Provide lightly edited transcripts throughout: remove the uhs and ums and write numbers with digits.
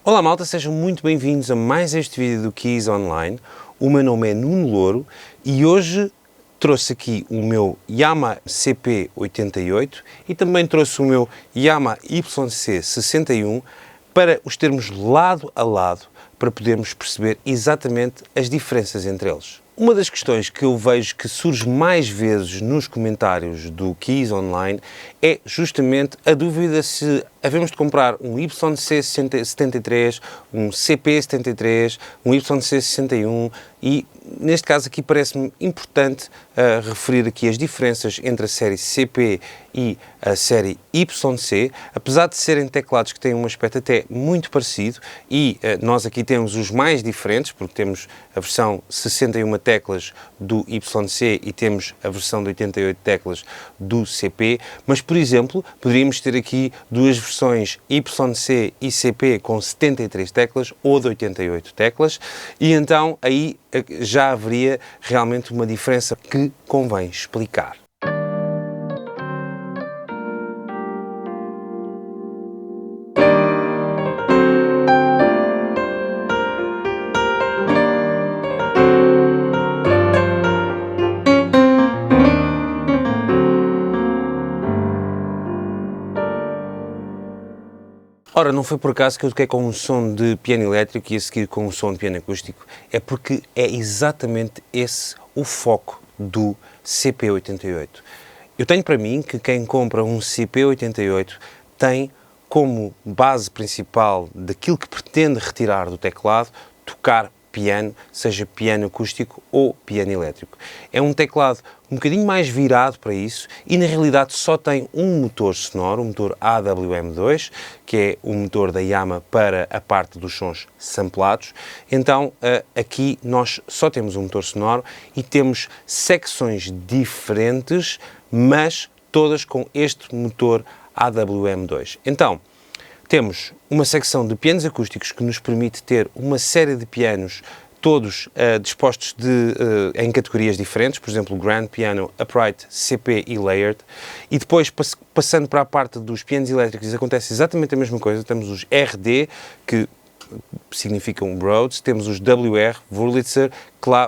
Olá malta, sejam muito bem-vindos a mais este vídeo do Keys Online. O meu nome é Nuno Louro e hoje trouxe aqui o meu Yamaha CP88 e também trouxe o meu Yamaha YC61 para os termos lado a lado para podermos perceber exatamente as diferenças entre eles. Uma das questões que eu vejo que surge mais vezes nos comentários do Keys Online é justamente a dúvida se havemos de comprar um YC73, um CP73, um YC61 e, neste caso aqui, parece-me importante referir aqui as diferenças entre a série CP e a série YC, apesar de serem teclados que têm um aspecto até muito parecido e nós aqui temos os mais diferentes, porque temos a versão 61 teclas do YC e temos a versão de 88 teclas do CP, mas, por exemplo, poderíamos ter aqui duas versões YC e CP com 73 teclas ou de 88 teclas e então aí já haveria realmente uma diferença que convém explicar. Ora, não foi por acaso que eu toquei com um som de piano elétrico e a seguir com um som de piano acústico, é porque é exatamente esse o foco do CP88. Eu tenho para mim que quem compra um CP88 tem como base principal daquilo que pretende retirar do teclado tocar piano, seja piano acústico ou piano elétrico. É um teclado um bocadinho mais virado para isso e na realidade só tem um motor sonoro, um motor AWM2, que é o motor da Yamaha para a parte dos sons samplados. Então aqui nós só temos um motor sonoro e temos secções diferentes, mas todas com este motor AWM2. Então, temos uma secção de pianos acústicos que nos permite ter uma série de pianos todos dispostos em categorias diferentes, por exemplo, Grand Piano, Upright, CP e Layered. E depois, passando para a parte dos pianos elétricos, acontece exatamente a mesma coisa. Temos os RD, que significam Rhodes, temos os WR, Wurlitzer,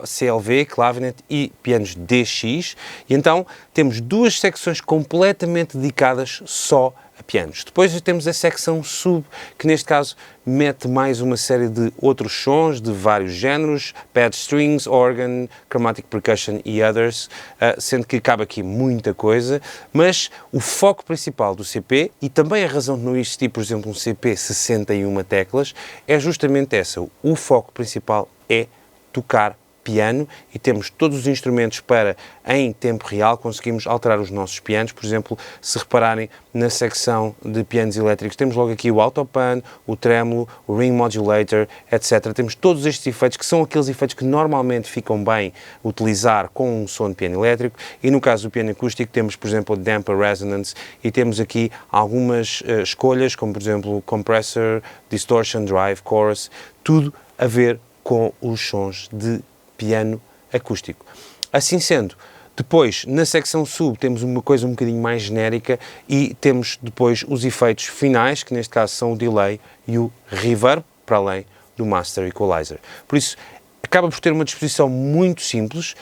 CLV, Clavinet e pianos DX. E então temos duas secções completamente dedicadas só a pianos. Depois temos a secção sub, que neste caso mete mais uma série de outros sons de vários géneros, pad strings, organ, chromatic percussion e others, sendo que cabe aqui muita coisa, mas o foco principal do CP, e também a razão de não existir, por exemplo, um CP 61 teclas, é justamente essa. O foco principal é tocar piano e temos todos os instrumentos para, em tempo real, conseguimos alterar os nossos pianos. Por exemplo, se repararem na secção de pianos elétricos, temos logo aqui o autopan, o tremolo, o ring modulator, etc. Temos todos estes efeitos que são aqueles efeitos que normalmente ficam bem utilizar com um som de piano elétrico e no caso do piano acústico temos, por exemplo, o damper resonance e temos aqui algumas escolhas, como por exemplo compressor, distortion, drive, chorus, tudo a ver com os sons de piano acústico. Assim sendo, depois na secção sub temos uma coisa um bocadinho mais genérica e temos depois os efeitos finais, que neste caso são o delay e o reverb, para além do master equalizer. Por isso, acaba por ter uma disposição muito simples,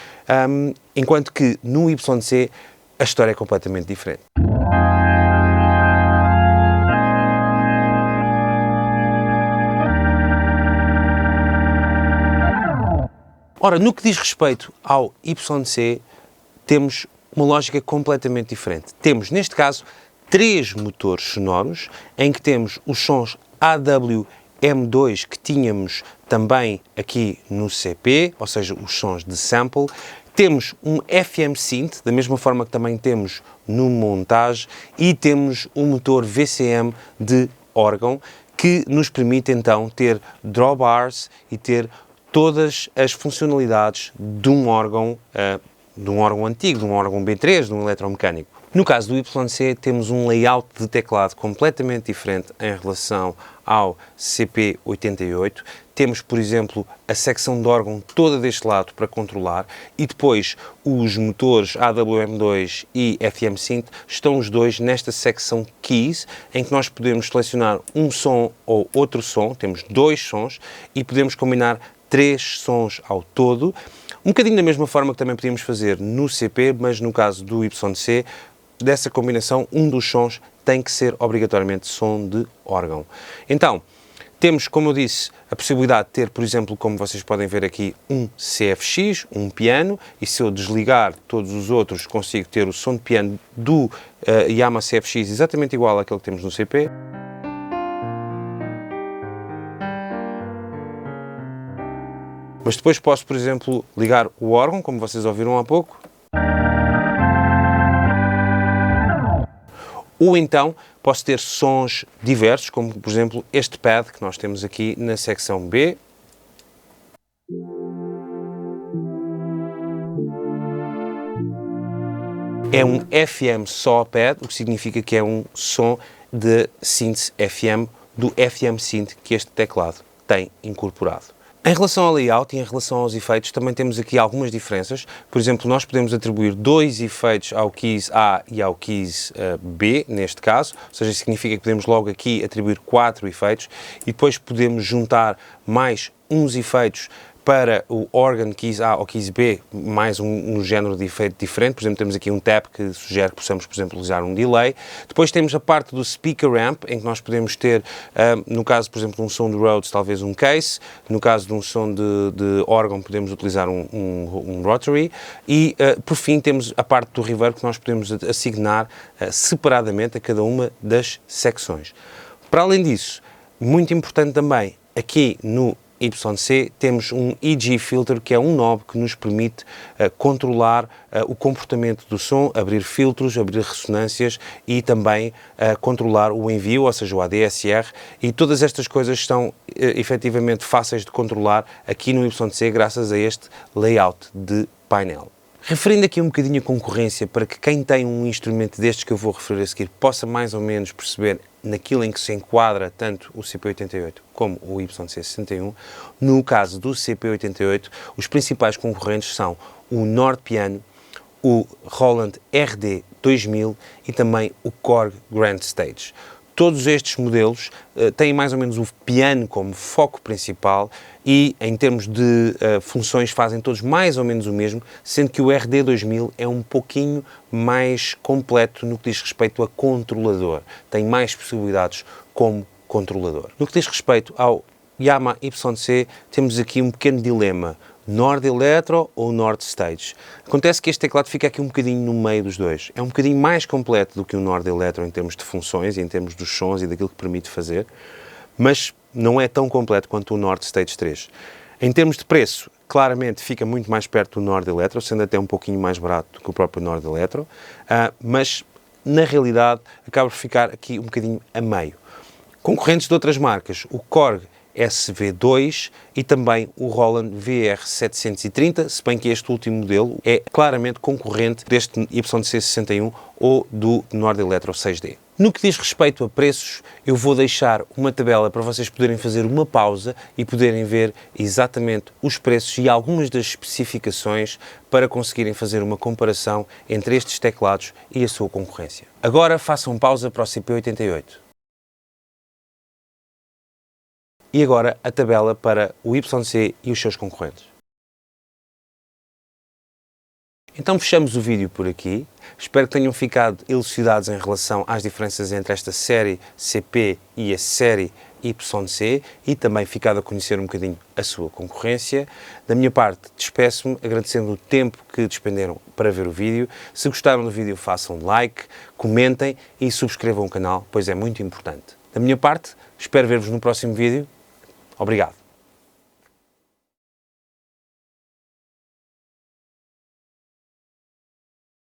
enquanto que no YC a história é completamente diferente. Ora, no que diz respeito ao YC, temos uma lógica completamente diferente. Temos, neste caso, três motores sonoros, em que temos os sons AWM2 que tínhamos também aqui no CP, ou seja, os sons de sample. Temos um FM Synth, da mesma forma que também temos no Montage, e temos um motor VCM de órgão, que nos permite então ter drawbars e ter todas as funcionalidades de um órgão antigo, de um órgão B3, de um eletromecânico. No caso do YC, temos um layout de teclado completamente diferente em relação ao CP88. Temos, por exemplo, a secção de órgão toda deste lado para controlar e depois os motores AWM2 e FM Synth estão os dois nesta secção Keys, em que nós podemos selecionar um som ou outro som, temos dois sons e podemos combinar 3 sons ao todo. Um bocadinho da mesma forma que também podíamos fazer no CP, mas no caso do YC, dessa combinação, um dos sons tem que ser obrigatoriamente som de órgão. Então, temos, como eu disse, a possibilidade de ter, por exemplo, como vocês podem ver aqui, um CFX, um piano, e se eu desligar todos os outros, consigo ter o som de piano do Yamaha CFX exatamente igual àquele que temos no CP. Mas depois posso, por exemplo, ligar o órgão, como vocês ouviram há pouco. Ou então posso ter sons diversos, como por exemplo este pad que nós temos aqui na secção B. É um FM só pad, o que significa que é um som de synth FM, do FM Synth que este teclado tem incorporado. Em relação ao layout e em relação aos efeitos, também temos aqui algumas diferenças. Por exemplo, nós podemos atribuir 2 efeitos ao keys A e ao keys B, neste caso, ou seja, significa que podemos logo aqui atribuir 4 efeitos e depois podemos juntar mais uns efeitos para o organ keys A ou keys B, mais um género de efeito diferente. Por exemplo, temos aqui um tap que sugere que possamos, por exemplo, usar um delay. Depois temos a parte do speaker amp, em que nós podemos ter, no caso, por exemplo, de um som de Rhodes, talvez um case. No caso de um som de órgão, podemos utilizar um rotary. E, por fim, temos a parte do reverb, que nós podemos assignar separadamente a cada uma das secções. Para além disso, muito importante também, aqui no YC temos um EG Filter, que é um knob que nos permite controlar o comportamento do som, abrir filtros, abrir ressonâncias e também controlar o envio, ou seja, o ADSR, e todas estas coisas estão efetivamente fáceis de controlar aqui no YC graças a este layout de painel. Referindo aqui um bocadinho a concorrência, para que quem tem um instrumento destes que eu vou referir a seguir possa mais ou menos perceber naquilo em que se enquadra tanto o CP88 como o YC61, no caso do CP88, os principais concorrentes são o Nord Piano, o Roland RD 2000 e também o Korg Grand Stage. Todos estes modelos têm mais ou menos o piano como foco principal e, em termos de funções, fazem todos mais ou menos o mesmo, sendo que o RD 2000 é um pouquinho mais completo no que diz respeito a controlador. Tem mais possibilidades como controlador. No que diz respeito ao Yamaha YC, temos aqui um pequeno dilema. Nord Electro ou Nord Stage. Acontece que este teclado fica aqui um bocadinho no meio dos dois. É um bocadinho mais completo do que o Nord Electro em termos de funções, em termos dos sons e daquilo que permite fazer, mas não é tão completo quanto o Nord Stage 3. Em termos de preço, claramente fica muito mais perto do Nord Electro, sendo até um pouquinho mais barato do que o próprio Nord Electro, mas na realidade acaba por ficar aqui um bocadinho a meio. Concorrentes de outras marcas, o Korg SV2 e também o Roland VR730, se bem que este último modelo é claramente concorrente deste YC61 ou do Nord Electro 6D. No que diz respeito a preços, eu vou deixar uma tabela para vocês poderem fazer uma pausa e poderem ver exatamente os preços e algumas das especificações para conseguirem fazer uma comparação entre estes teclados e a sua concorrência. Agora façam pausa para o CP88. E agora a tabela para o YC e os seus concorrentes. Então fechamos o vídeo por aqui. Espero que tenham ficado elucidados em relação às diferenças entre esta série CP e a série YC e também ficado a conhecer um bocadinho a sua concorrência. Da minha parte, despeço-me agradecendo o tempo que despenderam para ver o vídeo. Se gostaram do vídeo, façam like, comentem e subscrevam o canal, pois é muito importante. Da minha parte, espero ver-vos no próximo vídeo. Obrigado.